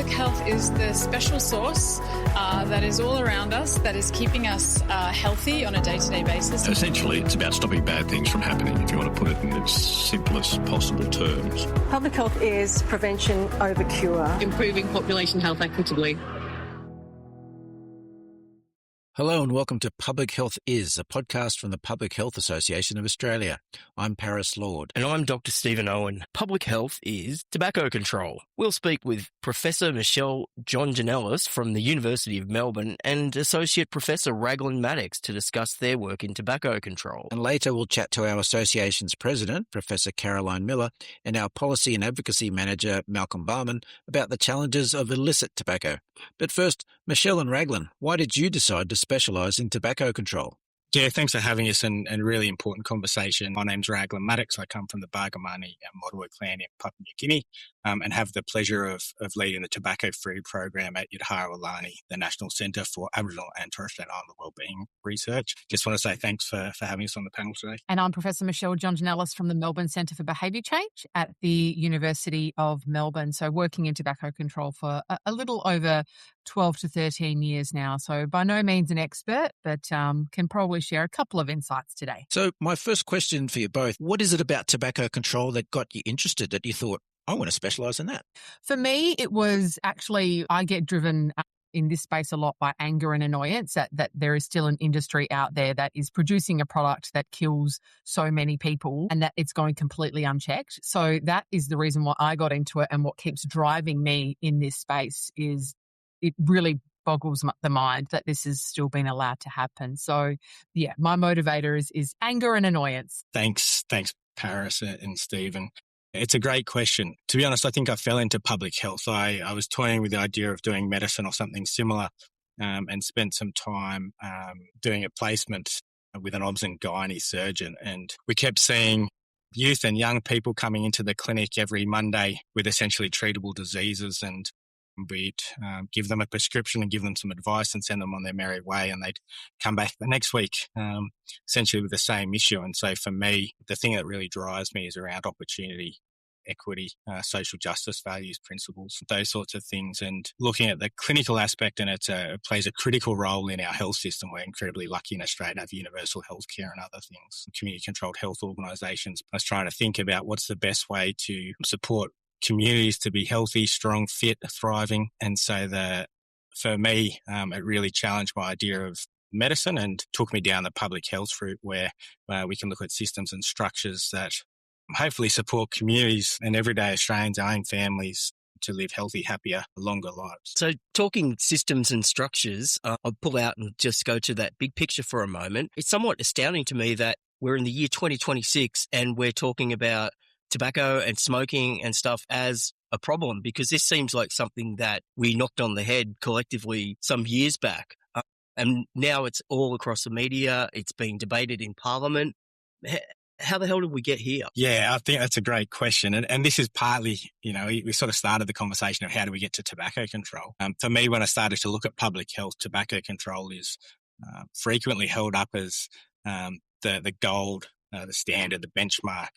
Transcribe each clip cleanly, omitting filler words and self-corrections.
Public health is the special source that is all around us, that is keeping us healthy on a day-to-day basis. Essentially, it's about stopping bad things from happening, if you want to put it in its simplest possible terms. Public health is prevention over cure. Improving population health equitably. Hello and welcome to Public Health Is, a podcast from the Public Health Association of Australia. I'm Paris Lord. And I'm Dr. Stephen Owen. Public health is tobacco control. We'll speak with Professor Michelle Jongenelis from the University of Melbourne and Associate Professor Raglan Maddox to discuss their work in tobacco control. And later we'll chat to our association's president, Professor Caroline Miller, and our Policy and Advocacy Manager, Malcolm Baalman, about the challenges of illicit tobacco. But first, Michelle and Raglan, why did you decide to specialise in tobacco control? Yeah, thanks for having us and really important conversation. My name's Raglan Maddox. I come from the Baalman and Modawar clan in Papua New Guinea and have the pleasure of leading the tobacco-free program at PHAA, the National Centre for Aboriginal and Torres Strait Islander Wellbeing Research. Just want to say thanks for having us on the panel today. And I'm Professor Michelle Jongenelis from the Melbourne Centre for Behaviour Change at the University of Melbourne. So working in tobacco control for a little over 12 to 13 years now. So by no means an expert, but can probably share a couple of insights today. So my first question for you both, what is it about tobacco control that got you interested, that you thought, I want to specialise in that? For me, it was actually, I get driven in this space a lot by anger and annoyance that there is still an industry out there that is producing a product that kills so many people and that it's going completely unchecked. So that is the reason why I got into it, and what keeps driving me in this space is it really boggles the mind that this has still been allowed to happen. So yeah, my motivator is anger and annoyance. Thanks, Paris and Stephen. It's a great question. To be honest, I think I fell into public health. I was toying with the idea of doing medicine or something similar and spent some time doing a placement with an obs and gynae surgeon. And we kept seeing youth and young people coming into the clinic every Monday with essentially treatable diseases, and we'd give them a prescription and give them some advice and send them on their merry way, and they'd come back the next week essentially with the same issue. And so for me, the thing that really drives me is around opportunity, equity, social justice values, principles, those sorts of things. And looking at the clinical aspect, and it plays a critical role in our health system. We're incredibly lucky in Australia to have universal healthcare and other things, community-controlled health organisations. I was trying to think about what's the best way to support communities to be healthy, strong, fit, thriving. And so for me, it really challenged my idea of medicine and took me down the public health route where we can look at systems and structures that hopefully support communities and everyday Australians, our own families, to live healthy, happier, longer lives. So talking systems and structures, I'll pull out and just go to that big picture for a moment. It's somewhat astounding to me that we're in the year 2026 and we're talking about tobacco and smoking and stuff as a problem, because this seems like something that we knocked on the head collectively some years back. And now it's all across the media. It's being debated in Parliament. How the hell did we get here? Yeah, I think that's a great question. And this is partly, we sort of started the conversation of how do we get to tobacco control. For me, when I started to look at public health, tobacco control is frequently held up as the gold, the standard, the benchmark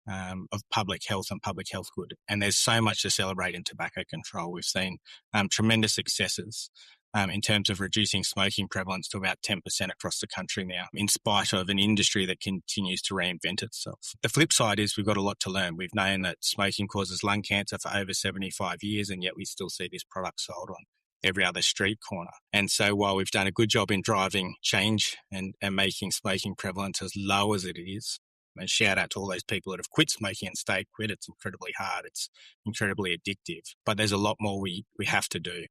of public health and public health good. And there's so much to celebrate in tobacco control. We've seen tremendous successes in terms of reducing smoking prevalence to about 10% across the country now, in spite of an industry that continues to reinvent itself. The flip side is we've got a lot to learn. We've known that smoking causes lung cancer for over 75 years, and yet we still see this product sold on every other street corner. And so while we've done a good job in driving change and making smoking prevalence as low as it is, and shout out to all those people that have quit smoking and stayed quit. It's incredibly hard. It's incredibly addictive. But there's a lot more we have to do.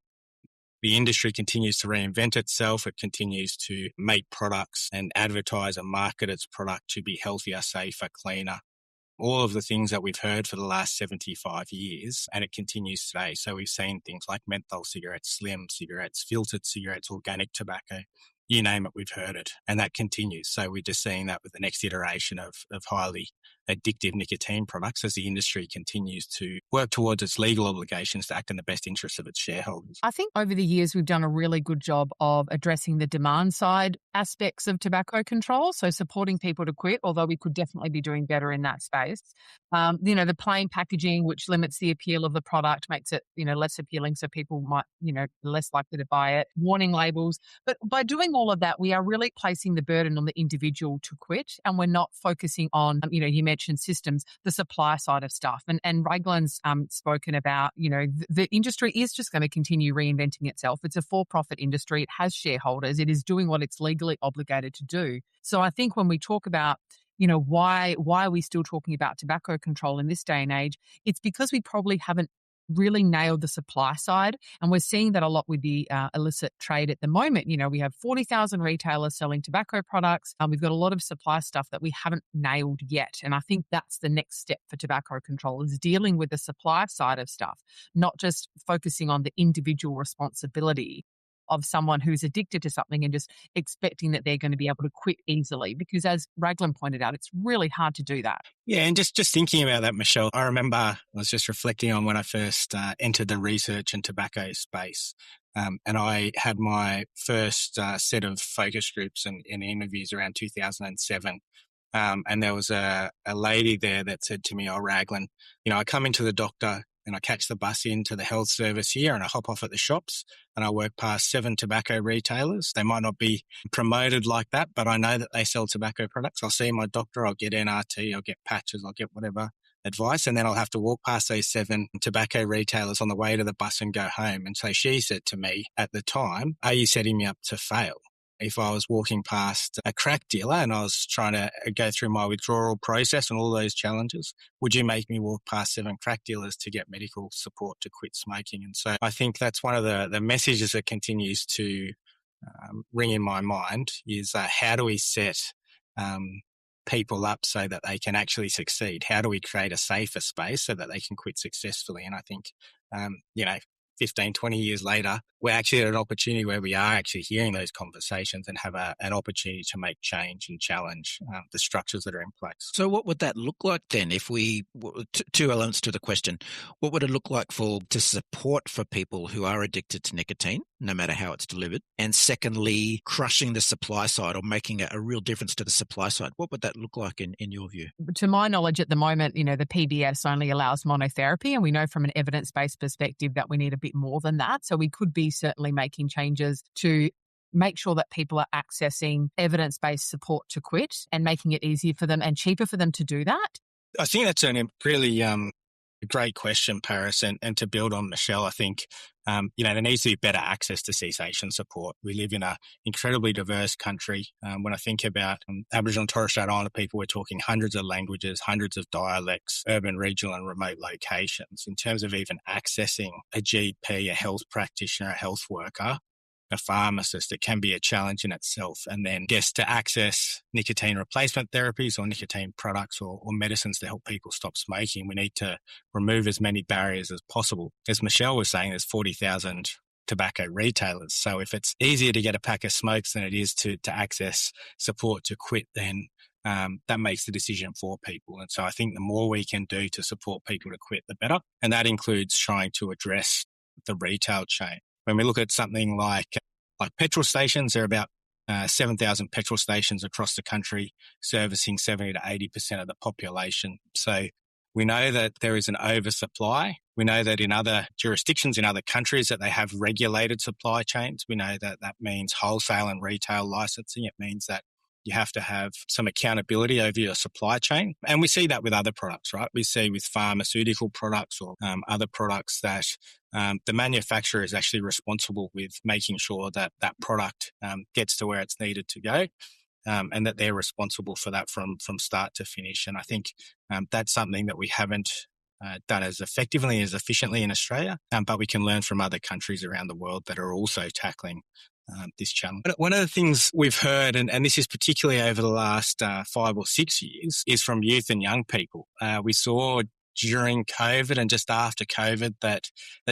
The industry continues to reinvent itself. It continues to make products and advertise and market its product to be healthier, safer, cleaner. All of the things that we've heard for the last 75 years, and it continues today. So we've seen things like menthol cigarettes, slim cigarettes, filtered cigarettes, organic tobacco. You name it, we've heard it. And that continues. So we're just seeing that with the next iteration of highly addictive nicotine products as the industry continues to work towards its legal obligations to act in the best interests of its shareholders. I think over the years we've done a really good job of addressing the demand side aspects of tobacco control, so supporting people to quit, although we could definitely be doing better in that space. The plain packaging, which limits the appeal of the product, makes it, less appealing so people might, less likely to buy it. Warning labels. But by doing all of that, we are really placing the burden on the individual to quit, and we're not focusing on, you mentioned systems, the supply side of stuff. And Raglan's spoken about, the industry is just going to continue reinventing itself. It's a for-profit industry. It has shareholders. It is doing what it's legally obligated to do. So I think when we talk about, why are we still talking about tobacco control in this day and age, it's because we probably haven't really nailed the supply side. And we're seeing that a lot with the illicit trade at the moment. We have 40,000 retailers selling tobacco products. We've got a lot of supply stuff that we haven't nailed yet. And I think that's the next step for tobacco control, is dealing with the supply side of stuff, not just focusing on the individual responsibility of someone who's addicted to something and just expecting that they're going to be able to quit easily. Because as Raglan pointed out, it's really hard to do that. Yeah, and just thinking about that, Michelle, I remember I was just reflecting on when I first entered the research and tobacco space. And I had my first set of focus groups and interviews around 2007. And there was a lady there that said to me, "Oh, Raglan, I come into the doctor and I catch the bus into the health service here and I hop off at the shops and I work past 7 tobacco retailers. They might not be promoted like that, but I know that they sell tobacco products. I'll see my doctor, I'll get NRT, I'll get patches, I'll get whatever advice, and then I'll have to walk past those 7 tobacco retailers on the way to the bus and go home." And so she said to me at the time, "Are you setting me up to fail? If I was walking past a crack dealer and I was trying to go through my withdrawal process and all those challenges, would you make me walk past 7 crack dealers to get medical support to quit smoking?" And so I think that's one of the messages that continues to ring in my mind is how do we set people up so that they can actually succeed? How do we create a safer space so that they can quit successfully? And I think, 15, 20 years later, we're actually at an opportunity where we are actually hearing those conversations and have an opportunity to make change and challenge the structures that are in place. So what would that look like then if we, two elements to the question, what would it look like to support for people who are addicted to nicotine, no matter how it's delivered? And secondly, crushing the supply side or making a real difference to the supply side. What would that look like in your view? To my knowledge at the moment, the PBS only allows monotherapy, and we know from an evidence-based perspective that we need a bit more than that. So we could be certainly making changes to make sure that people are accessing evidence-based support to quit and making it easier for them and cheaper for them to do that. I think that's a really great question, Paris. And to build on Michelle, I think, there needs to be better access to cessation support. We live in an incredibly diverse country. When I think about Aboriginal and Torres Strait Islander people, we're talking hundreds of languages, hundreds of dialects, urban, regional and remote locations. In terms of even accessing a GP, a health practitioner, a health worker, a pharmacist, it can be a challenge in itself. And then to access nicotine replacement therapies or nicotine products or medicines to help people stop smoking, we need to remove as many barriers as possible. As Michelle was saying, there's 40,000 tobacco retailers. So if it's easier to get a pack of smokes than it is to access support to quit, then that makes the decision for people. And so I think the more we can do to support people to quit, the better. And that includes trying to address the retail chain. When we look at something like petrol stations, there are about 7,000 petrol stations across the country servicing 70 to 80% of the population. So we know that there is an oversupply. We know that in other jurisdictions, in other countries, that they have regulated supply chains. We know that that means wholesale and retail licensing. It means that you have to have some accountability over your supply chain. And we see that with other products, right? We see with pharmaceutical products or other products that the manufacturer is actually responsible with making sure that that product gets to where it's needed to go, and that they're responsible for that from start to finish. And I think that's something that we haven't done as effectively, as efficiently in Australia, but we can learn from other countries around the world that are also tackling this challenge. One of the things we've heard, and this is particularly over the last 5 or 6 years, is from youth and young people. We saw during COVID and just after COVID that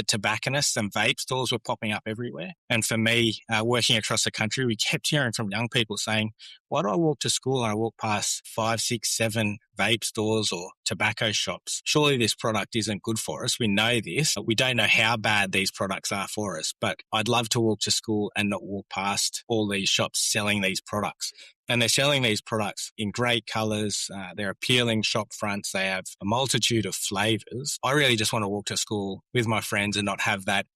tobacconists and vape stores were popping up everywhere. And for me, working across the country, we kept hearing from young people saying, "Why do I walk to school and I walk past 5, 6, 7 vape stores or tobacco shops. Surely this product isn't good for us. We know this. We don't know how bad these products are for us, but I'd love to walk to school and not walk past all these shops selling these products. And they're selling these products in great colours. They're appealing shop fronts. They have a multitude of flavours. I really just want to walk to school with my friends and not have that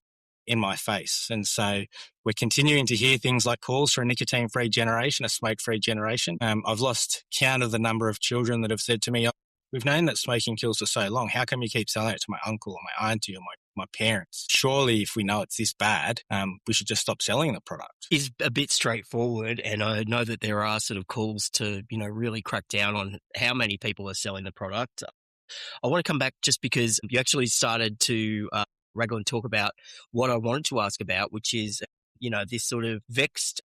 in my face. And so we're continuing to hear things like calls for a nicotine-free generation, a smoke-free generation. I've lost count of the number of children that have said to me, we've known that smoking kills for so long. How come you keep selling it to my uncle or my auntie or my parents? Surely if we know it's this bad, we should just stop selling the product. Is a bit straightforward, and I know that there are sort of calls to, really crack down on how many people are selling the product. I want to come back just because you actually started to Raglan talk about what I wanted to ask about, which is, this sort of vexed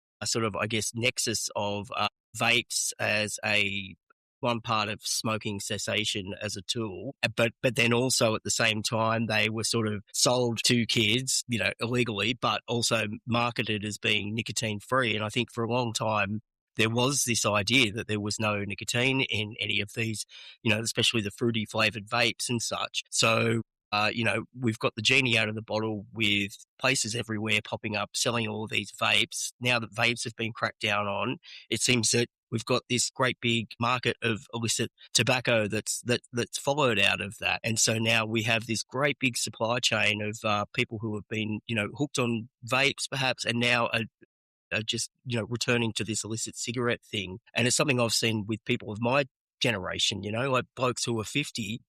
nexus of vapes as one part of smoking cessation as a tool, but then also at the same time they were sort of sold to kids, illegally, but also marketed as being nicotine free. And I think for a long time there was this idea that there was no nicotine in any of these, especially the fruity flavored vapes and such. So we've got the genie out of the bottle with places everywhere popping up, selling all of these vapes. Now that vapes have been cracked down on, it seems that we've got this great big market of illicit tobacco that's followed out of that. And so now we have this great big supply chain of people who have been, hooked on vapes perhaps, and now are just, returning to this illicit cigarette thing. And it's something I've seen with people of my generation, like blokes who are 50,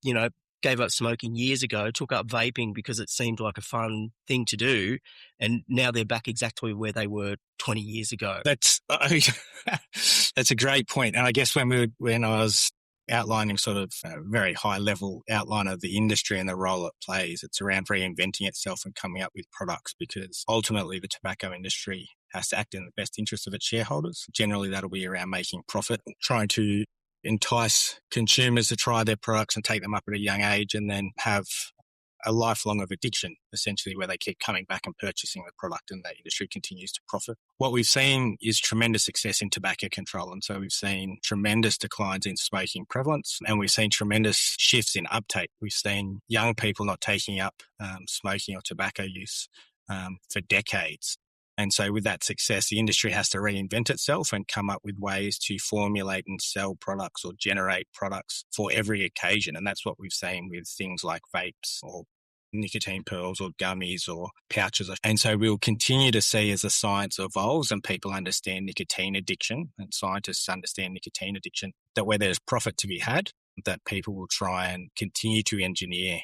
gave up smoking years ago, took up vaping because it seemed like a fun thing to do, and now they're back exactly where they were 20 years ago. That's a great point. And I guess when I was outlining sort of a very high level outline of the industry and the role it plays, it's around reinventing itself and coming up with products, because ultimately the tobacco industry has to act in the best interest of its shareholders. Generally, that'll be around making profit, trying to entice consumers to try their products and take them up at a young age, and then have a lifelong of addiction, essentially, where they keep coming back and purchasing the product and that industry continues to profit. What we've seen is tremendous success in tobacco control. And so we've seen tremendous declines in smoking prevalence, and we've seen tremendous shifts in uptake. We've seen young people not taking up smoking or tobacco use for decades. And so with that success, the industry has to reinvent itself and come up with ways to formulate and sell products or generate products for every occasion. And that's what we've seen with things like vapes or nicotine pearls or gummies or pouches. And so we'll continue to see, as the science evolves and people understand nicotine addiction and scientists understand nicotine addiction, that where there's profit to be had, that people will try and continue to engineer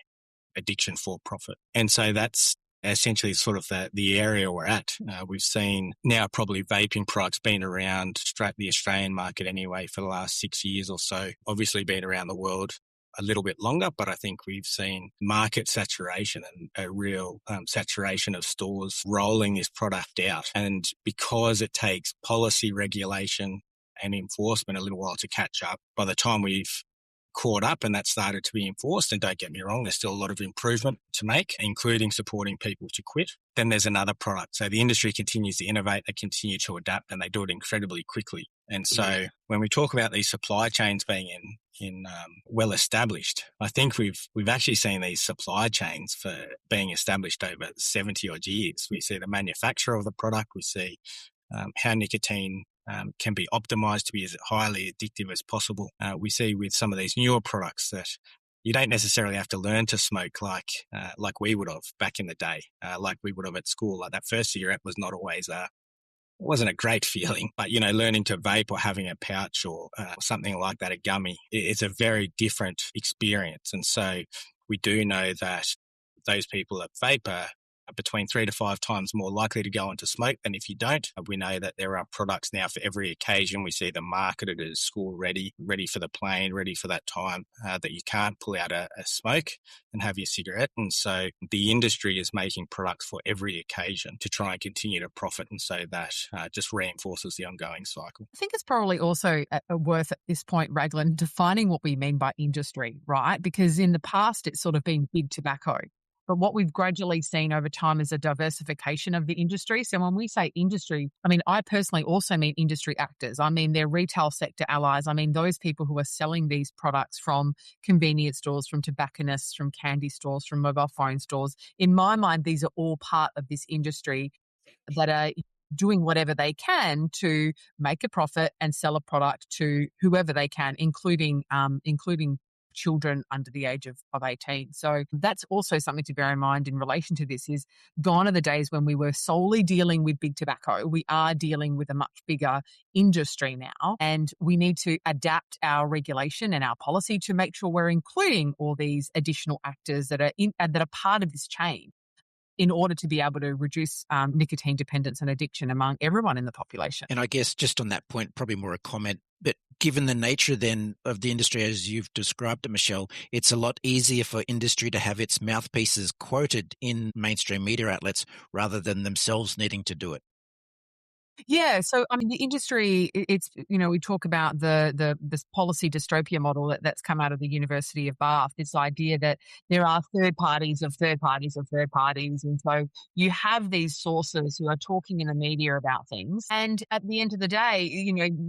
addiction for profit. And so that's essentially sort of the area we're at. We've seen now probably vaping products been around the Australian market anyway for the last 6 years or so, obviously been around the world a little bit longer, but I think we've seen market saturation and a real saturation of stores rolling this product out. And because it takes policy regulation and enforcement a little while to catch up, by the time we've caught up and that started to be enforced, and don't get me wrong, there's still a lot of improvement to make, including supporting people to quit, then there's another product. So the industry continues to innovate, they continue to adapt, and they do it incredibly quickly. And so when we talk about these supply chains being in well established, I think we've actually seen these supply chains for being established over 70 odd years. We see the manufacture of the product, we see how nicotine can be optimized to be as highly addictive as possible. We see with some of these newer products that you don't necessarily have to learn to smoke like we would have back in the day, like we would have at school. Like that first cigarette was not always wasn't a great feeling, but learning to vape or having a pouch or something like that, a gummy, it's a very different experience. And so we do know that those people that vape are between 3 to 5 times more likely to go on to smoke than if you don't. We know that there are products now for every occasion. We see them marketed as school ready for the plane, ready for that time that you can't pull out a smoke and have your cigarette. And so the industry is making products for every occasion to try and continue to profit. And so that just reinforces the ongoing cycle. I think it's probably also worth at this point, Raglan, defining what we mean by industry, right? Because in the past, it's sort of been big tobacco. But what we've gradually seen over time is a diversification of the industry. So when we say industry, I mean, I personally also mean industry actors. I mean, their retail sector allies. I mean, those people who are selling these products from convenience stores, from tobacconists, from candy stores, from mobile phone stores. In my mind, these are all part of this industry that are doing whatever they can to make a profit and sell a product to whoever they can, including children under the age of 18. So that's also something to bear in mind in relation to this. Is gone are the days when we were solely dealing with big tobacco. We are dealing with a much bigger industry now, and we need to adapt our regulation and our policy to make sure we're including all these additional actors that are part of this chain, in order to be able to reduce nicotine dependence and addiction among everyone in the population. And I guess just on that point, probably more a comment, but given the nature then of the industry as you've described it, Michelle, it's a lot easier for industry to have its mouthpieces quoted in mainstream media outlets rather than themselves needing to do it. Yeah, so I mean, the industry, it's, we talk about this policy dystopia model that's come out of the University of Bath. This idea that there are third parties of third parties of third parties, and so you have these sources who are talking in the media about things, and at the end of the day,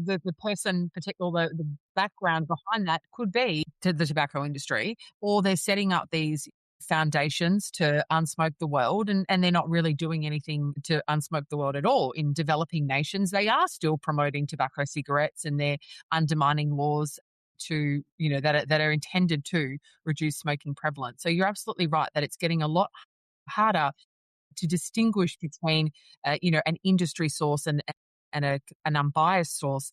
the person, particularly the background behind that, could be to the tobacco industry, or they're setting up these foundations to unsmoke the world, and they're not really doing anything to unsmoke the world at all. In developing nations, they are still promoting tobacco cigarettes, and they're undermining laws to that are intended to reduce smoking prevalence. So you're absolutely right that it's getting a lot harder to distinguish between an industry source and an unbiased source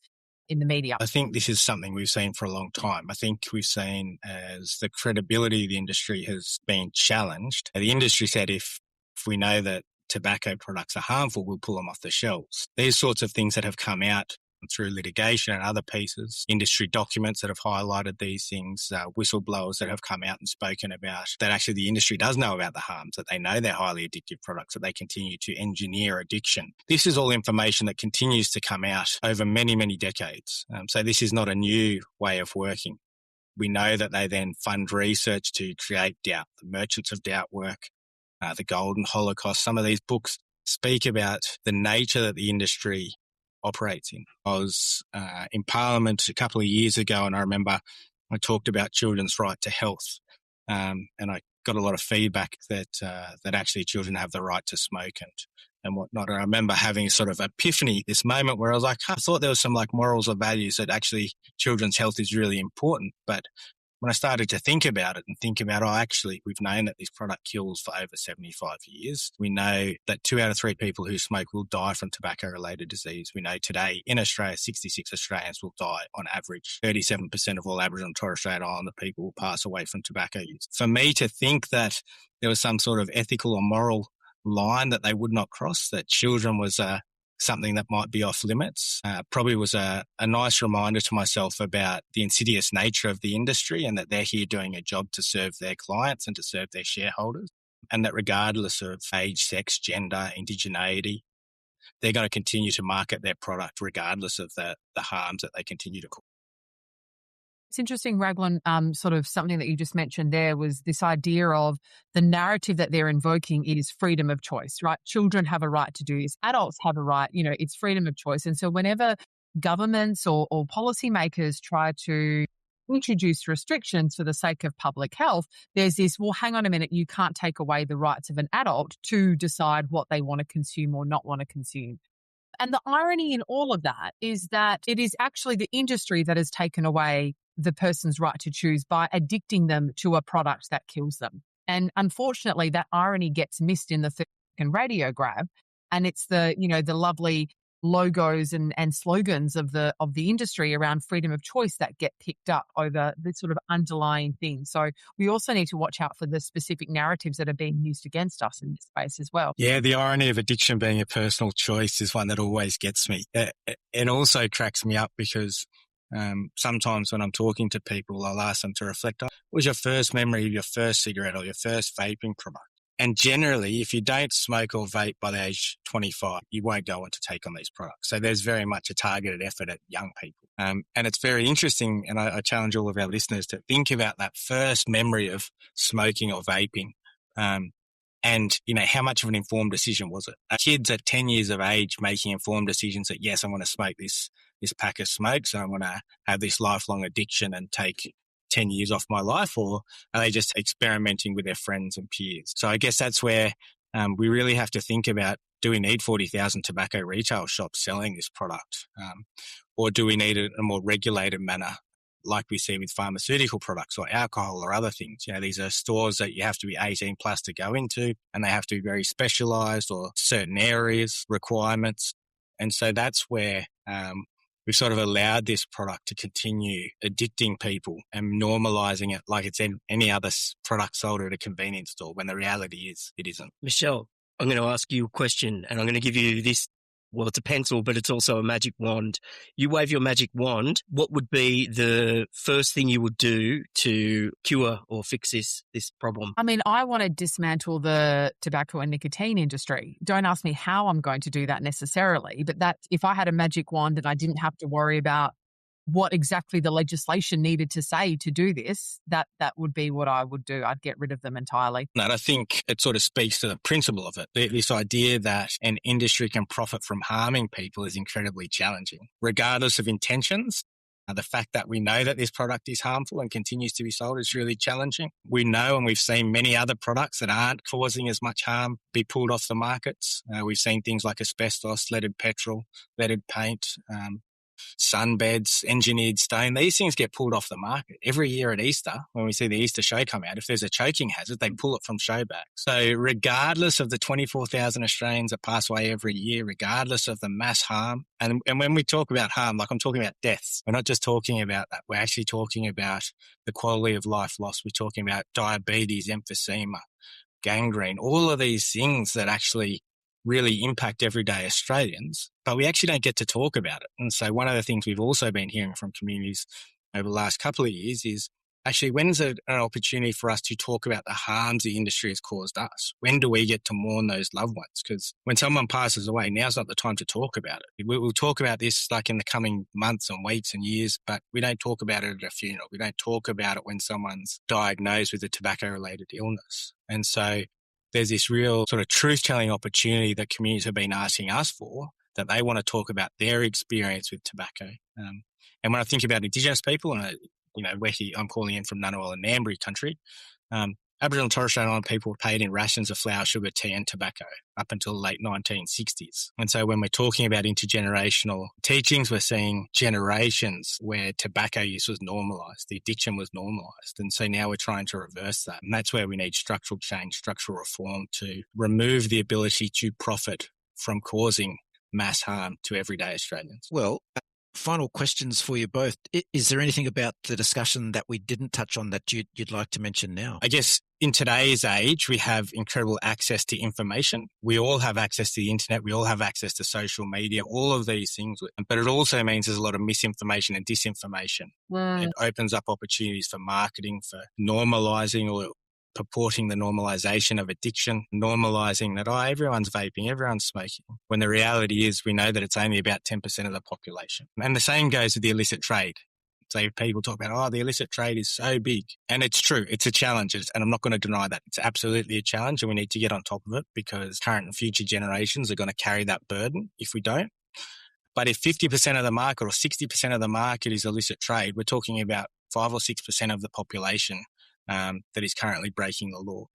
in the media. I think this is something we've seen for a long time. I think we've seen as the credibility of the industry has been challenged. The industry said if we know that tobacco products are harmful, we'll pull them off the shelves. These sorts of things that have come out through litigation and other pieces, industry documents that have highlighted these things, whistleblowers that have come out and spoken about that actually the industry does know about the harms, that they know they're highly addictive products, that they continue to engineer addiction. This is all information that continues to come out over many, many decades. So this is not a new way of working. We know that they then fund research to create doubt. The Merchants of Doubt work, the Golden Holocaust, some of these books speak about the nature that the industry operates in. I was in Parliament a couple of years ago, and I remember I talked about children's right to health, and I got a lot of feedback that actually children have the right to smoke and whatnot. And I remember having sort of epiphany, this moment where I was like, I thought there was some like morals or values that actually children's health is really important, but when I started to think about it and think about, actually, we've known that this product kills for over 75 years. We know that 2 out of 3 people who smoke will die from tobacco-related disease. We know today in Australia, 66 Australians will die on average. 37% of all Aboriginal and Torres Strait Islander people will pass away from tobacco use. For me to think that there was some sort of ethical or moral line that they would not cross, that children was something that might be off limits, probably was a nice reminder to myself about the insidious nature of the industry, and that they're here doing a job to serve their clients and to serve their shareholders, and that regardless of age, sex, gender, indigeneity, they're going to continue to market their product regardless of the harms that they continue to cause. It's interesting, Raglan, sort of something that you just mentioned there was this idea of the narrative that they're invoking is freedom of choice, right? Children have a right to do this. Adults have a right, it's freedom of choice. And so whenever governments or policymakers try to introduce restrictions for the sake of public health, there's this, well, hang on a minute, you can't take away the rights of an adult to decide what they want to consume or not want to consume. And the irony in all of that is that it is actually the industry that has taken away the person's right to choose by addicting them to a product that kills them. And unfortunately, that irony gets missed in the 30-second radio grab. And it's the lovely logos and slogans of the industry around freedom of choice that get picked up over the sort of underlying thing. So we also need to watch out for the specific narratives that are being used against us in this space as well. Yeah, the irony of addiction being a personal choice is one that always gets me. It also cracks me up because sometimes when I'm talking to people, I'll ask them to reflect on what was your first memory of your first cigarette or your first vaping product. And generally, if you don't smoke or vape by the age 25, you won't go on to take on these products. So there's very much a targeted effort at young people. And it's very interesting, and I challenge all of our listeners to think about that first memory of smoking or vaping. And, how much of an informed decision was it? Kids at 10 years of age making informed decisions that, yes, I want to smoke this pack of smokes, and I want to have this lifelong addiction and take 10 years off my life, or are they just experimenting with their friends and peers? So I guess that's where we really have to think about, do we need 40,000 tobacco retail shops selling this product? Or do we need it in a more regulated manner, like we see with pharmaceutical products or alcohol or other things? These are stores that you have to be 18 plus to go into, and they have to be very specialised or certain areas, requirements. And so that's where we've sort of allowed this product to continue addicting people and normalising it like it's any other product sold at a convenience store, when the reality is it isn't. Michelle, I'm going to ask you a question, and I'm going to give you this. Well, it's a pencil, but it's also a magic wand. You wave your magic wand. What would be the first thing you would do to cure or fix this problem? I mean, I want to dismantle the tobacco and nicotine industry. Don't ask me how I'm going to do that necessarily, but that if I had a magic wand and I didn't have to worry about what exactly the legislation needed to say to do this, that would be what I would do. I'd get rid of them entirely. And I think it sort of speaks to the principle of it. This idea that an industry can profit from harming people is incredibly challenging, regardless of intentions. The fact that we know that this product is harmful and continues to be sold is really challenging. We know, and we've seen many other products that aren't causing as much harm be pulled off the markets. We've seen things like asbestos, leaded petrol, leaded paint, sunbeds, engineered stone. These things get pulled off the market every year at Easter. When we see the Easter show come out, if there's a choking hazard, they pull it from show back. So regardless of the 24,000 Australians that pass away every year, regardless of the mass harm, and when we talk about harm, like I'm talking about deaths, we're not just talking about that. We're actually talking about the quality of life lost. We're talking about diabetes, emphysema, gangrene, all of these things that actually really impact everyday Australians, but we actually don't get to talk about it. And so one of the things we've also been hearing from communities over the last couple of years is actually, when's an opportunity for us to talk about the harms the industry has caused us? When do we get to mourn those loved ones? Because when someone passes away, now's not the time to talk about it. We'll talk about this like in the coming months and weeks and years, but we don't talk about it at a funeral. We don't talk about it when someone's diagnosed with a tobacco-related illness. And so there's this real sort of truth-telling opportunity that communities have been asking us for, that they want to talk about their experience with tobacco. And when I think about Indigenous people, and I'm calling in from Ngunnawal and Ngambri country, Aboriginal and Torres Strait Islander people were paid in rations of flour, sugar, tea and tobacco up until the late 1960s. And so when we're talking about intergenerational teachings, we're seeing generations where tobacco use was normalised, the addiction was normalised. And so now we're trying to reverse that. And that's where we need structural change, structural reform to remove the ability to profit from causing mass harm to everyday Australians. Well, final questions for you both. Is there anything about the discussion that we didn't touch on that you'd like to mention now? I guess in today's age, we have incredible access to information. We all have access to the internet. We all have access to social media, all of these things. But it also means there's a lot of misinformation and disinformation. Right. It opens up opportunities for marketing, for normalising or purporting the normalisation of addiction, normalising that, everyone's vaping, everyone's smoking, when the reality is we know that it's only about 10% of the population. And the same goes with the illicit trade. So people talk about, the illicit trade is so big. And it's true, it's a challenge, and I'm not going to deny that. It's absolutely a challenge, and we need to get on top of it because current and future generations are going to carry that burden if we don't. But if 50% of the market or 60% of the market is illicit trade, we're talking about 5 or 6% of the population that is currently breaking the law.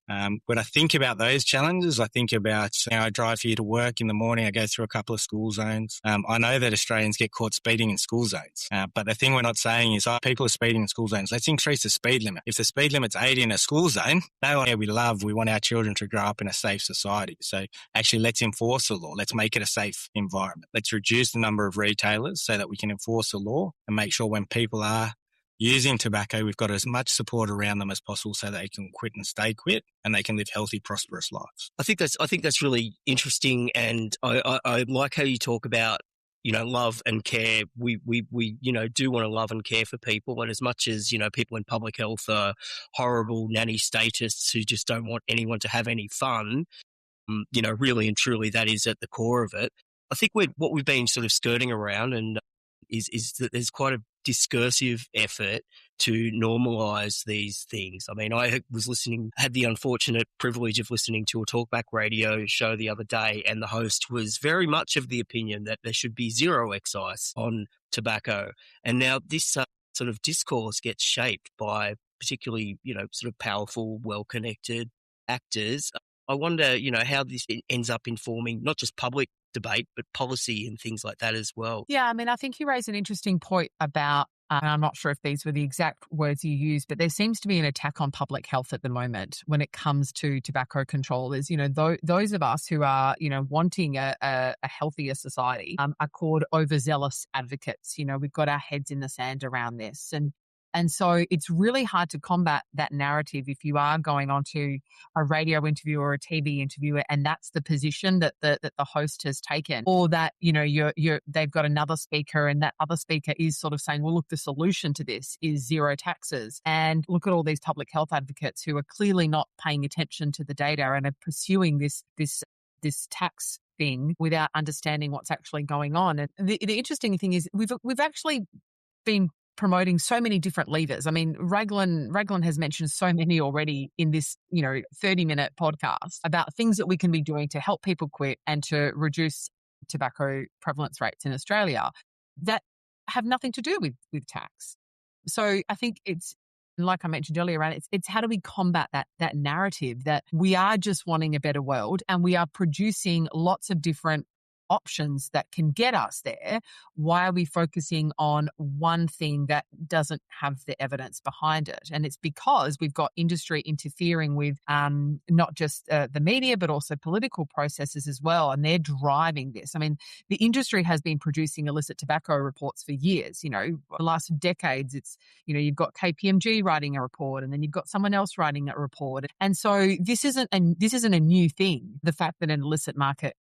When I think about those challenges, I think about, I drive here to work in the morning, I go through a couple of school zones. I know that Australians get caught speeding in school zones, but the thing we're not saying is, people are speeding in school zones. Let's increase the speed limit. If the speed limit's 80 in a school zone, we want our children to grow up in a safe society. So actually, let's enforce the law. Let's make it a safe environment. Let's reduce the number of retailers so that we can enforce the law and make sure when people are using tobacco, we've got as much support around them as possible so they can quit and stay quit, and they can live healthy, prosperous lives. I think that's really interesting, and I like how you talk about, love and care. We do want to love and care for people, and as much as people in public health are horrible nanny statists who just don't want anyone to have any fun, really and truly that is at the core of it. I think what we've been sort of skirting around and is that there's quite a discursive effort to normalise these things. I mean, I had the unfortunate privilege of listening to a talkback radio show the other day, and the host was very much of the opinion that there should be zero excise on tobacco. And now this sort of discourse gets shaped by particularly, sort of powerful, well-connected actors. I wonder, how this ends up informing not just public debate, but policy and things like that as well. Yeah, I mean, I think you raise an interesting point about, and I'm not sure if these were the exact words you used, but there seems to be an attack on public health at the moment when it comes to tobacco control. There's, those of us who are, wanting a healthier society are called overzealous advocates. We've got our heads in the sand around this. And so it's really hard to combat that narrative if you are going on to a radio interview or a TV interview and that's the position that the host has taken, or that, they've got another speaker and that other speaker is sort of saying, well, look, the solution to this is zero taxes. And look at all these public health advocates who are clearly not paying attention to the data and are pursuing this tax thing without understanding what's actually going on. And the interesting thing is we've actually been promoting so many different levers. I mean, Raglan has mentioned so many already in this, 30-minute podcast about things that we can be doing to help people quit and to reduce tobacco prevalence rates in Australia that have nothing to do with tax. So I think it's, like I mentioned earlier, it's how do we combat that narrative that we are just wanting a better world and we are producing lots of different options that can get us there. Why are we focusing on one thing that doesn't have the evidence behind it? And it's because we've got industry interfering with not just the media, but also political processes as well. And they're driving this. I mean, the industry has been producing illicit tobacco reports for years. The last decades, it's, you've got KPMG writing a report and then you've got someone else writing a report. And so this isn't a new thing, the fact that an illicit market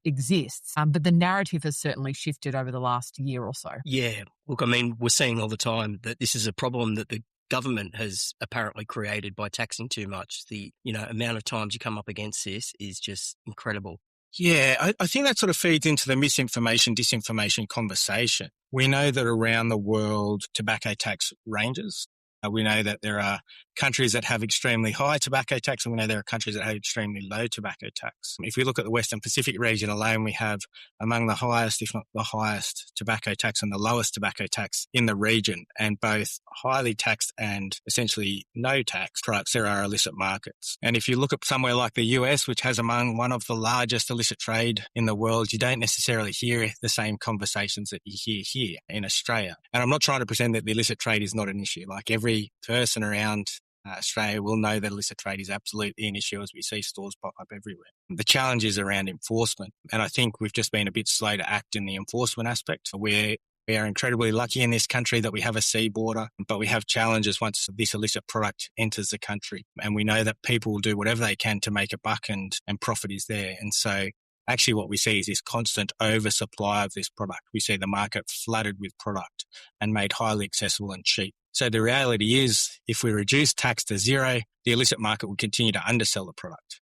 exists. But the narrative has certainly shifted over the last year or so. Yeah. Look, I mean, we're seeing all the time that this is a problem that the government has apparently created by taxing too much. The, amount of times you come up against this is just incredible. Yeah, I think that sort of feeds into the misinformation, disinformation conversation. We know that around the world, tobacco tax ranges. We know that there are countries that have extremely high tobacco tax, and we know there are countries that have extremely low tobacco tax. If we look at the Western Pacific region alone, we have among the highest, if not the highest, tobacco tax and the lowest tobacco tax in the region. And both highly taxed and essentially no tax products, there are illicit markets. And if you look at somewhere like the US, which has among one of the largest illicit trade in the world, you don't necessarily hear the same conversations that you hear here in Australia. And I'm not trying to pretend that the illicit trade is not an issue. Like every person around Australia will know that illicit trade is absolutely an issue as we see stores pop up everywhere. The challenge is around enforcement. And I think we've just been a bit slow to act in the enforcement aspect. We are incredibly lucky in this country that we have a sea border, but we have challenges once this illicit product enters the country. And we know that people will do whatever they can to make a buck and profit is there. And so actually what we see is this constant oversupply of this product. We see the market flooded with product and made highly accessible and cheap. So the reality is, if we reduce tax to zero, the illicit market will continue to undersell the product.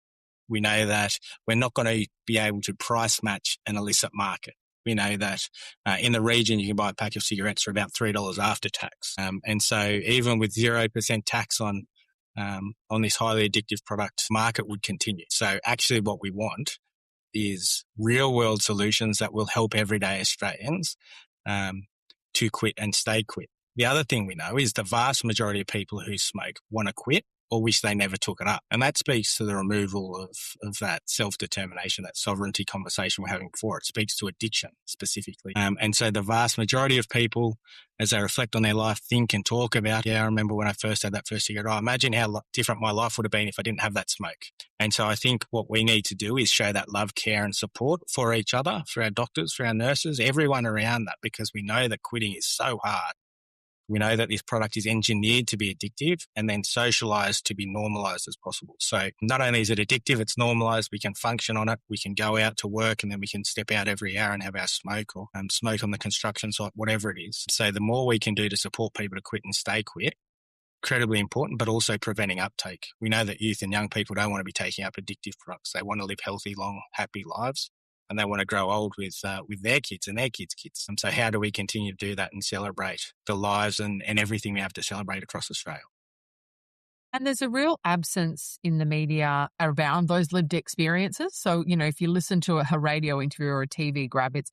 We know that we're not going to be able to price match an illicit market. We know that in the region, you can buy a pack of cigarettes for about $3 after tax. And so even with 0% tax on this highly addictive product, market would continue. So actually what we want is real world solutions that will help everyday Australians to quit and stay quit. The other thing we know is the vast majority of people who smoke want to quit or wish they never took it up. And that speaks to the removal of that self-determination, that sovereignty conversation we're having before. It speaks to addiction specifically. And so the vast majority of people, as they reflect on their life, think and talk about, I remember when I first had that first cigarette, imagine how different my life would have been if I didn't have that smoke. And so I think what we need to do is show that love, care and support for each other, for our doctors, for our nurses, everyone around that, because we know that quitting is so hard. We know that this product is engineered to be addictive and then socialized to be normalized as possible. So not only is it addictive, it's normalized. We can function on it. We can go out to work and then we can step out every hour and have our smoke or smoke on the construction site, whatever it is. So the more we can do to support people to quit and stay quit, incredibly important, but also preventing uptake. We know that youth and young people don't want to be taking up addictive products. They want to live healthy, long, happy lives. and they want to grow old with their kids and their kids' kids. And so how do we continue to do that and celebrate the lives and everything we have to celebrate across Australia? And there's a real absence in the media around those lived experiences. So, if you listen to a radio interview or a TV grab, it's,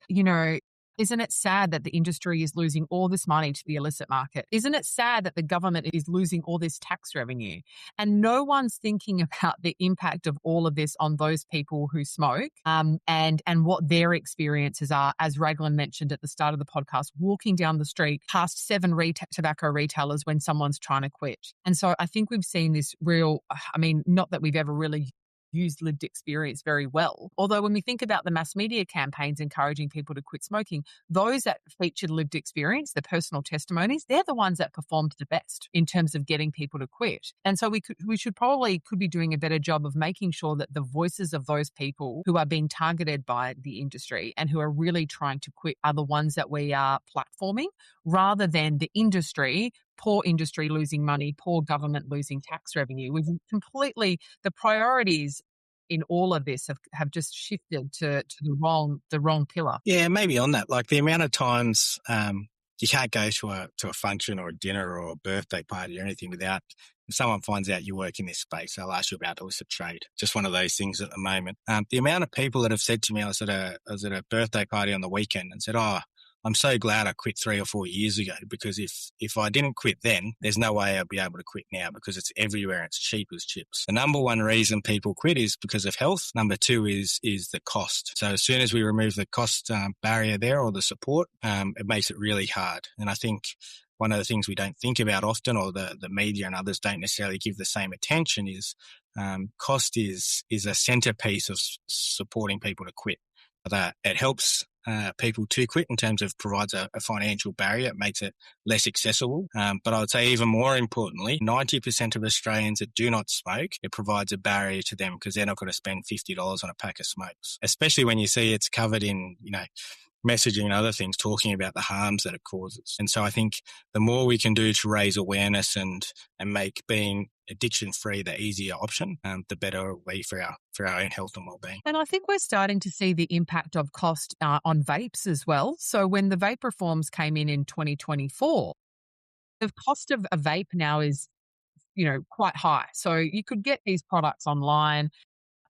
isn't it sad that the industry is losing all this money to the illicit market? Isn't it sad that the government is losing all this tax revenue? And no one's thinking about the impact of all of this on those people who smoke and what their experiences are, as Raglan mentioned at the start of the podcast, walking down the street past 7 tobacco retailers when someone's trying to quit. And so I think we've seen this real, not that we've ever really used lived experience very well. Although when we think about the mass media campaigns encouraging people to quit smoking, those that featured lived experience, the personal testimonies, they're the ones that performed the best in terms of getting people to quit. And so we could be doing a better job of making sure that the voices of those people who are being targeted by the industry and who are really trying to quit are the ones that we are platforming, rather than the industry, poor industry losing money, poor government losing tax revenue. We've completely, the priorities in all of this have just shifted to the wrong pillar. Yeah, maybe on that, like the amount of times you can't go to a function or a dinner or a birthday party or anything without, if someone finds out you work in this space, they'll ask you about illicit trade. Just one of those things at the moment. The amount of people that have said to me, I was at a birthday party on the weekend and said, I'm so glad I quit 3 or 4 years ago, because if I didn't quit then, there's no way I'd be able to quit now, because it's everywhere. It's cheap as chips. The number one reason people quit is because of health. Number 2 is the cost. So as soon as we remove the cost barrier there, or the support, it makes it really hard. And I think one of the things we don't think about often, or the media and others don't necessarily give the same attention, is cost is a centerpiece of supporting people to quit. That it helps people to quit in terms of provides a financial barrier. It makes it less accessible. But I would say even more importantly, 90% of Australians that do not smoke, it provides a barrier to them, because they're not going to spend $50 on a pack of smokes, especially when you see it's covered in, messaging and other things talking about the harms that it causes. And so I think the more we can do to raise awareness and make being addiction-free the easier option, the better way for our own health and well-being. And I think we're starting to see the impact of cost on vapes as well. So when the vape reforms came in 2024, the cost of a vape now is, quite high. So you could get these products online,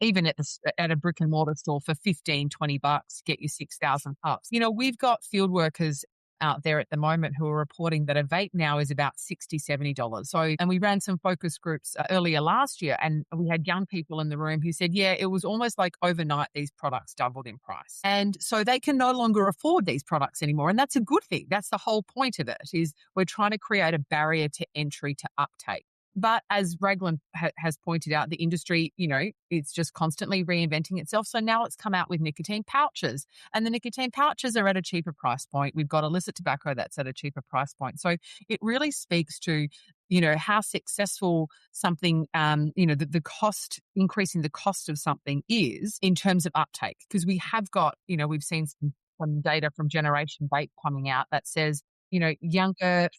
even at a brick and mortar store, for $15, $20, get you 6,000 puffs. We've got field workers out there at the moment who are reporting that a vape now is about $60, $70. So, and we ran some focus groups earlier last year, and we had young people in the room who said, yeah, it was almost like overnight these products doubled in price. And so they can no longer afford these products anymore. And that's a good thing. That's the whole point of it, is we're trying to create a barrier to entry to uptake. But as Raglan has pointed out, the industry, it's just constantly reinventing itself. So now it's come out with nicotine pouches, and the nicotine pouches are at a cheaper price point. We've got illicit tobacco that's at a cheaper price point. So it really speaks to, how successful something, the cost, increasing the cost of something is in terms of uptake. Because we have got, we've seen some data from Generation Vape coming out that says, younger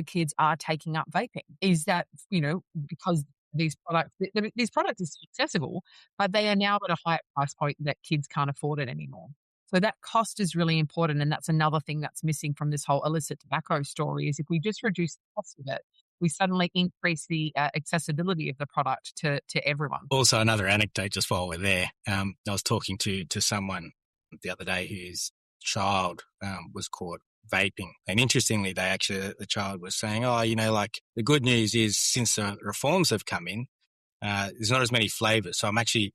kids are taking up vaping. Is that, because these products are accessible, but they are now at a higher price point that kids can't afford it anymore. So that cost is really important. And that's another thing that's missing from this whole illicit tobacco story, is if we just reduce the cost of it, we suddenly increase the accessibility of the product to everyone. Also, another anecdote just while we're there, I was talking to someone the other day whose child was caught vaping. And interestingly, the child was saying, the good news is since the reforms have come in, there's not as many flavors. So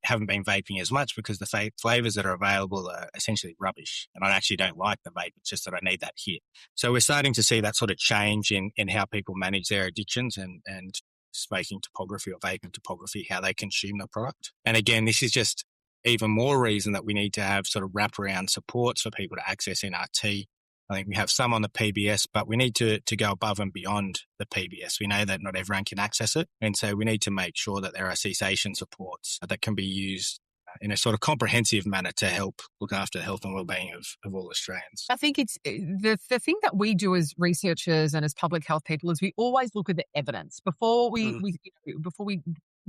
haven't been vaping as much, because the flavors that are available are essentially rubbish. And I actually don't like the vape. It's just that I need that hit. So we're starting to see that sort of change in how people manage their addictions and smoking topography or vaping topography, how they consume the product. And again, this is just even more reason that we need to have sort of wraparound supports for people to access NRT. I think we have some on the PBS, but we need to go above and beyond the PBS. We know that not everyone can access it. And so we need to make sure that there are cessation supports that can be used in a sort of comprehensive manner to help look after the health and well-being of all Australians. I think it's the thing that we do as researchers and as public health people is we always look at the evidence before we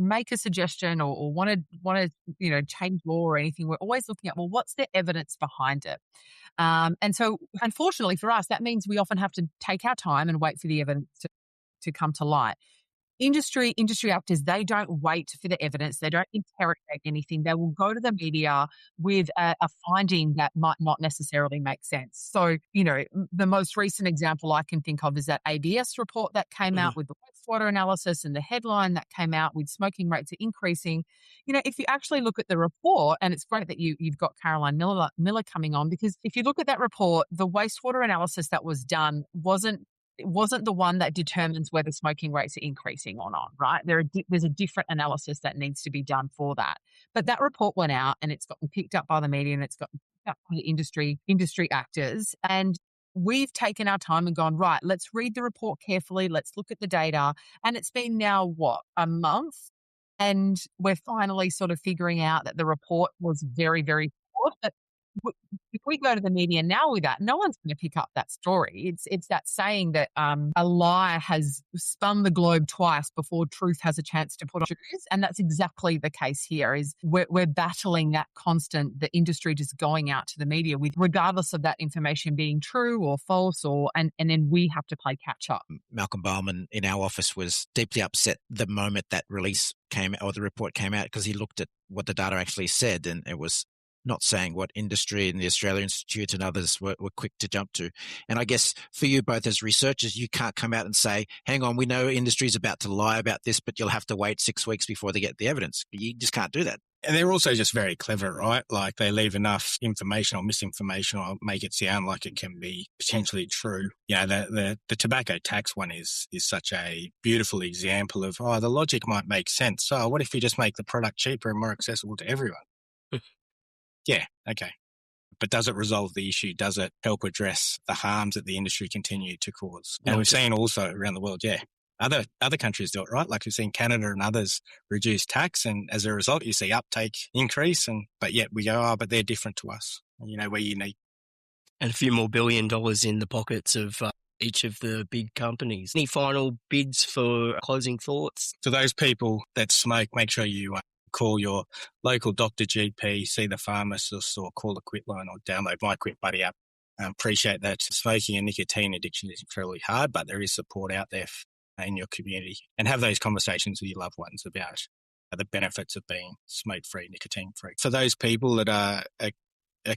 make a suggestion or want to change law or anything, we're always looking at, well, what's the evidence behind it? And so, unfortunately for us, that means we often have to take our time and wait for the evidence to come to light. Industry actors, they don't wait for the evidence. They don't interrogate anything. They will go to the media with a finding that might not necessarily make sense. So, the most recent example I can think of is that ABS report that came out with the wastewater analysis, and the headline that came out with smoking rates are increasing. If you actually look at the report, and it's great that you've got Caroline Miller coming on, because if you look at that report, the wastewater analysis that was done wasn't the one that determines whether smoking rates are increasing or not, right? There's a different analysis that needs to be done for that. But that report went out, and it's gotten picked up by the media, and it's gotten picked up by the industry actors. And we've taken our time and gone, right, let's read the report carefully. Let's look at the data. And it's been now, a month? And we're finally sort of figuring out that the report was very, very poor. But if we go to the media now with that, no one's going to pick up that story. It's that saying that a lie has spun the globe twice before truth has a chance to put on shoes. And that's exactly the case here. Is we're battling that constant, the industry just going out to the media with, regardless of that information being true or false, and then we have to play catch up. Malcolm Baalman in our office was deeply upset the moment that release came, or the report came out, because he looked at what the data actually said, and it was not saying what industry and the Australia Institute and others were quick to jump to. And I guess for you both as researchers, you can't come out and say, hang on, we know industry is about to lie about this, but you'll have to wait 6 weeks before they get the evidence. You just can't do that. And they're also just very clever, right? Like they leave enough information or misinformation or make it sound like it can be potentially true. The tobacco tax one is such a beautiful example of, the logic might make sense. So what if you just make the product cheaper and more accessible to everyone? Yeah, okay. But does it resolve the issue? Does it help address the harms that the industry continue to cause? And we've seen also around the world, other countries do it, right? Like we've seen Canada and others reduce tax, and as a result, you see uptake increase. But yet we go, but they're different to us. We're unique. And a few more $1 billion in the pockets of each of the big companies. Any final bids for closing thoughts? For those people that smoke, make sure you call your local doctor, GP, see the pharmacist, or call the Quit line, or download my Quit Buddy app. Appreciate that smoking and nicotine addiction is incredibly hard, but there is support out there in your community. And have those conversations with your loved ones about the benefits of being smoke-free, nicotine-free. For those people that are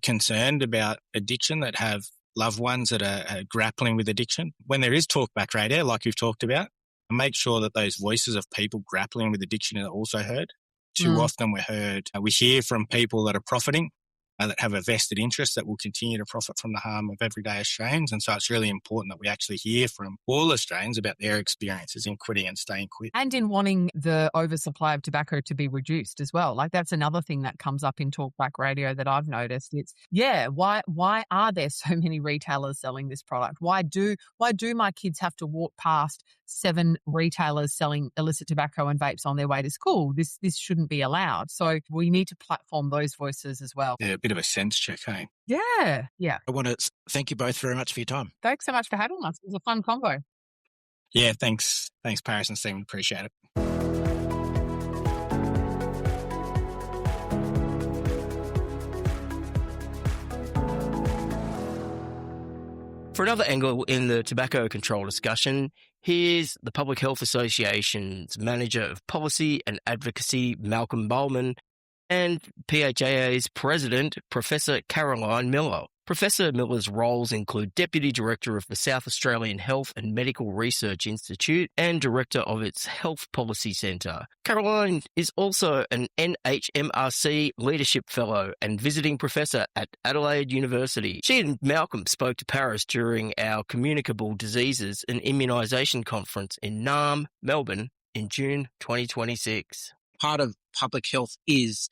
concerned about addiction, that have loved ones that are grappling with addiction, when there is talkback radio, like we've talked about, make sure that those voices of people grappling with addiction are also heard. Too often we hear from people that are profiting, that have a vested interest that will continue to profit from the harm of everyday Australians. And so it's really important that we actually hear from all Australians about their experiences in quitting and staying quit. And in wanting the oversupply of tobacco to be reduced as well. Like that's another thing that comes up in talkback radio that I've noticed. It's, why are there so many retailers selling this product? Why do my kids have to walk past 7 retailers selling illicit tobacco and vapes on their way to school? This shouldn't be allowed. So we need to platform those voices as well. Yeah, a bit of a sense check, hey? Yeah. I want to thank you both very much for your time. Thanks so much for having us. It was a fun convo. Yeah, thanks. Thanks, Paris and Stephen. Appreciate it. For another angle in the tobacco control discussion, here's the Public Health Association's Manager of Policy and Advocacy, Malcolm Baalman, and PHAA's President, Professor Caroline Miller. Professor Miller's roles include Deputy Director of the South Australian Health and Medical Research Institute and Director of its Health Policy Centre. Caroline is also an NHMRC Leadership Fellow and Visiting Professor at Adelaide University. She and Malcolm spoke to Paris during our Communicable Diseases and Immunisation Conference in Naarm, Melbourne, in June 2026. Part of public health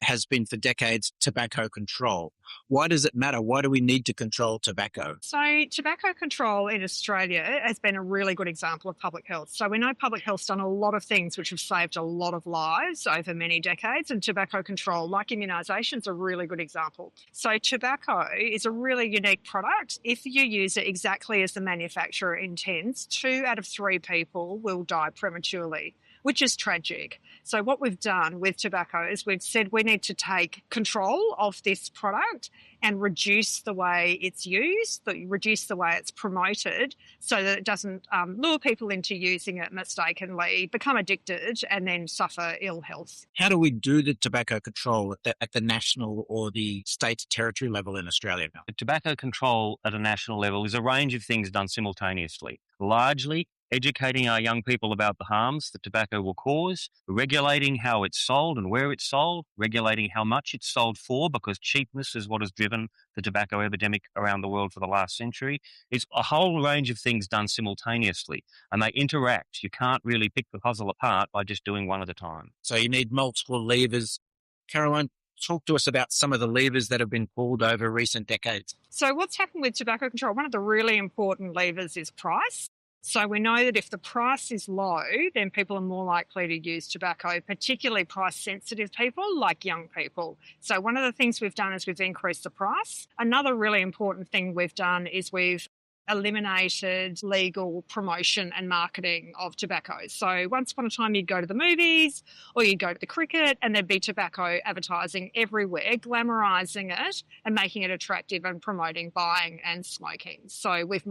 has been for decades tobacco control. Why does it matter? Why do we need to control tobacco? So tobacco control in Australia has been a really good example of public health. So we know public health's done a lot of things which have saved a lot of lives over many decades, and tobacco control, like immunisation, is a really good example. So tobacco is a really unique product. If you use it exactly as the manufacturer intends, 2 out of 3 people will die prematurely. which is tragic. So what we've done with tobacco is we've said we need to take control of this product and reduce the way it's used, reduce the way it's promoted so that it doesn't lure people into using it mistakenly, become addicted and then suffer ill health. How do we do the tobacco control at the national or the state territory level in Australia now? The tobacco control at a national level is a range of things done simultaneously, largely educating our young people about the harms that tobacco will cause, regulating how it's sold and where it's sold, regulating how much it's sold for, because cheapness is what has driven the tobacco epidemic around the world for the last century. It's a whole range of things done simultaneously, and they interact. You can't really pick the puzzle apart by just doing one at a time. So you need multiple levers. Caroline, talk to us about some of the levers that have been pulled over recent decades. So what's happened with tobacco control? One of the really important levers is price. So we know that if the price is low, then people are more likely to use tobacco, particularly price-sensitive people like young people. So one of the things we've done is we've increased the price. Another really important thing we've done is we've eliminated legal promotion and marketing of tobacco. So once upon a time you'd go to the movies or you'd go to the cricket and there'd be tobacco advertising everywhere, glamorising it and making it attractive and promoting buying and smoking. So we've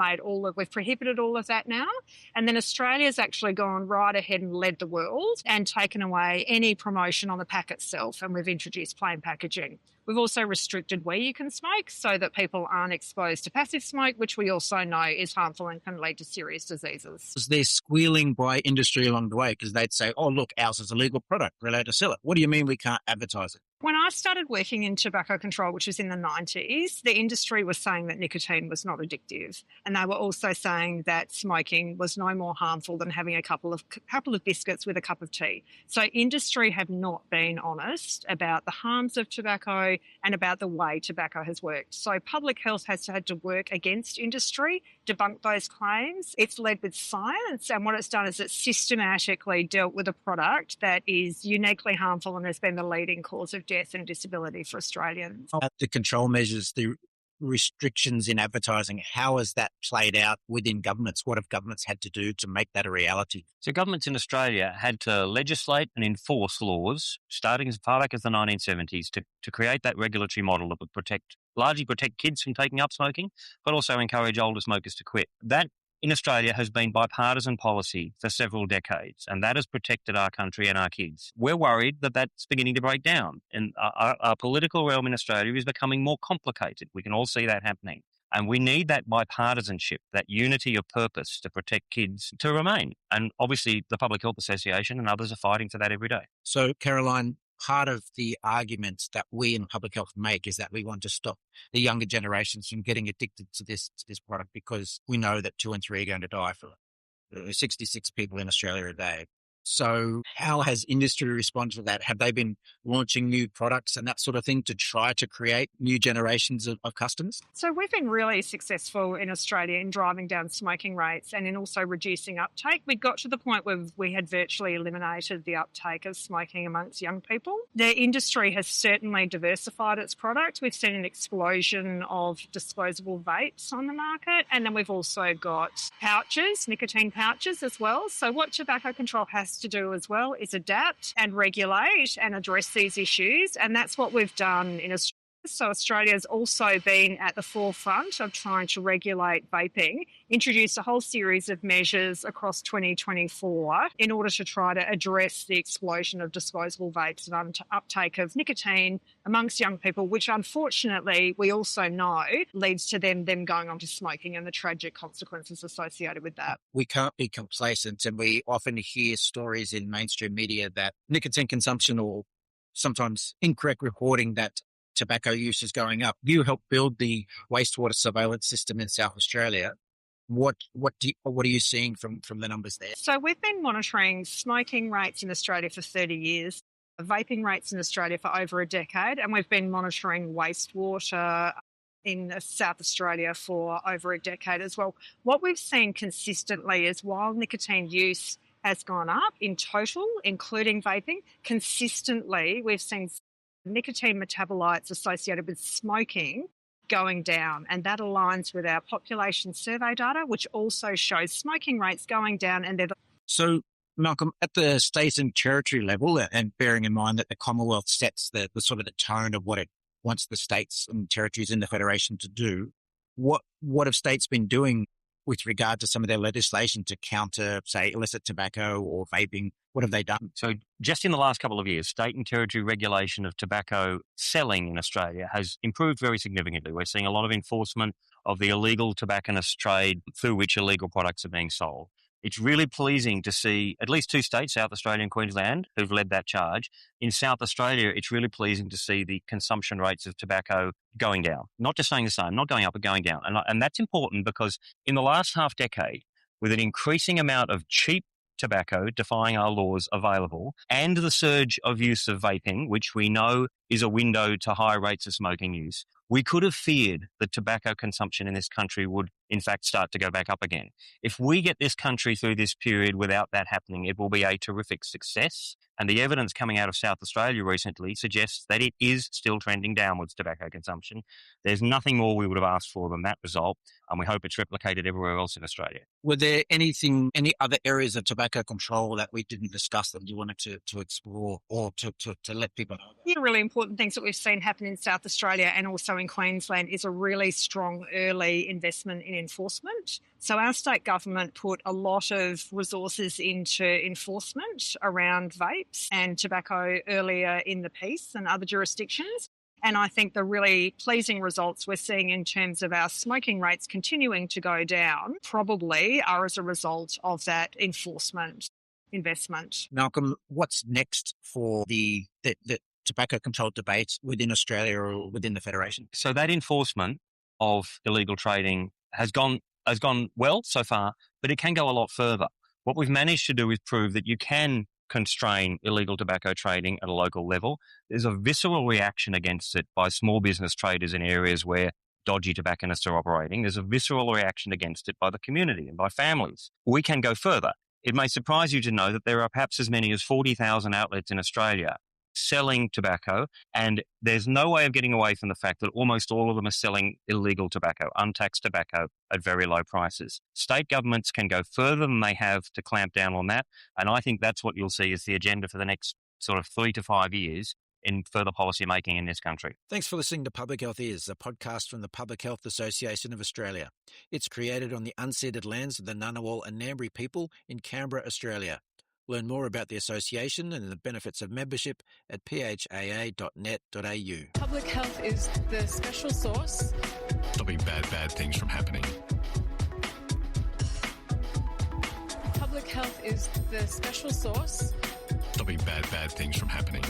prohibited all of that now. And then Australia's actually gone right ahead and led the world and taken away any promotion on the pack itself, and we've introduced plain packaging. We've also restricted where you can smoke so that people aren't exposed to passive smoke, which we also know is harmful and can lead to serious diseases. They're squealing by industry along the way because they'd say, oh, look, ours is a legal product. We're allowed to sell it. What do you mean we can't advertise it? When I started working in tobacco control, which was in the 90s, the industry was saying that nicotine was not addictive. And they were also saying that smoking was no more harmful than having a couple of biscuits with a cup of tea. So industry have not been honest about the harms of tobacco and about the way tobacco has worked. So public health has had to work against industry, debunk those claims. It's led with science, and what it's done is it's systematically dealt with a product that is uniquely harmful and has been the leading cause of death and disability for Australians. The control measures, the restrictions in advertising, how has that played out within governments? What have governments had to do to make that a reality? So governments in Australia had to legislate and enforce laws, starting as far back as the 1970s, to create that regulatory model that would largely protect kids from taking up smoking, but also encourage older smokers to quit. That in Australia has been bipartisan policy for several decades, and that has protected our country and our kids. We're worried that that's beginning to break down, and our political realm in Australia is becoming more complicated. We can all see that happening. And we need that bipartisanship, that unity of purpose to protect kids to remain. And obviously the Public Health Association and others are fighting for that every day. So, Caroline, part of the arguments that we in public health make is that we want to stop the younger generations from getting addicted to this product because we know that 2 and 3 are going to die for it. 66 people in Australia a day. So how has industry responded to that? Have they been launching new products and that sort of thing to try to create new generations of customers? So we've been really successful in Australia in driving down smoking rates and in also reducing uptake. We got to the point where we had virtually eliminated the uptake of smoking amongst young people. The industry has certainly diversified its product. We've seen an explosion of disposable vapes on the market, and then we've also got pouches, nicotine pouches as well. So what tobacco control has to do as well is adapt and regulate and address these issues, and that's what we've done in Australia. So Australia's also been at the forefront of trying to regulate vaping, introduced a whole series of measures across 2024 in order to try to address the explosion of disposable vapes and uptake of nicotine amongst young people, which unfortunately we also know leads to them going on to smoking and the tragic consequences associated with that. We can't be complacent, and we often hear stories in mainstream media that nicotine consumption or sometimes incorrect reporting that tobacco use is going up. You help build the wastewater surveillance system in South Australia. What are you seeing from the numbers there? So we've been monitoring smoking rates in Australia for 30 years, vaping rates in Australia for over a decade, and we've been monitoring wastewater in South Australia for over a decade as well. What we've seen consistently is while nicotine use has gone up in total, including vaping, consistently we've seen nicotine metabolites associated with smoking going down, and that aligns with our population survey data, which also shows smoking rates going down. And so Malcolm, at the state and territory level, and bearing in mind that the Commonwealth sets the sort of the tone of what it wants the states and territories in the Federation to do, what have states been doing with regard to some of their legislation to counter, say, illicit tobacco or vaping? What have they done? So just in the last couple of years, state and territory regulation of tobacco selling in Australia has improved very significantly. We're seeing a lot of enforcement of the illegal tobacconist trade through which illegal products are being sold. It's really pleasing to see at least two states, South Australia and Queensland, who've led that charge. In South Australia, it's really pleasing to see the consumption rates of tobacco going down, not just staying the same, not going up, but going down. And that's important because in the last half decade, with an increasing amount of cheap tobacco defying our laws available and the surge of use of vaping, which we know is a window to high rates of smoking use, we could have feared that tobacco consumption in this country would, in fact, start to go back up again. If we get this country through this period without that happening, it will be a terrific success. And the evidence coming out of South Australia recently suggests that it is still trending downwards, tobacco consumption. There's nothing more we would have asked for than that result, and we hope it's replicated everywhere else in Australia. Were there any other areas of tobacco control that we didn't discuss that you wanted to explore or to let people know? The really important things that we've seen happen in South Australia and also in Queensland is a really strong early investment in enforcement. So our state government put a lot of resources into enforcement around vapes and tobacco earlier in the piece than other jurisdictions. And I think the really pleasing results we're seeing in terms of our smoking rates continuing to go down probably are as a result of that enforcement investment. Malcolm, what's next for the tobacco control debate within Australia or within the Federation? So that enforcement of illegal trading has gone well so far, but it can go a lot further. What we've managed to do is prove that you can constrain illegal tobacco trading at a local level. There's a visceral reaction against it by small business traders in areas where dodgy tobacconists are operating. There's a visceral reaction against it by the community and by families. We can go further. It may surprise you to know that there are perhaps as many as 40,000 outlets in Australia selling tobacco, and there's no way of getting away from the fact that almost all of them are selling illegal tobacco, untaxed tobacco at very low prices. State governments can go further than they have to clamp down on that, and I think that's what you'll see as the agenda for the next sort of 3 to 5 years in further policy making in this country. Thanks for listening to Public Health Is, a podcast from the Public Health Association of Australia. It's created on the unceded lands of the Ngunnawal and Ngambri people in Canberra, Australia. Learn more about the association and the benefits of membership at phaa.net.au. Public health is the special sauce. Stopping bad things from happening. Public health is the special sauce. Stopping bad things from happening.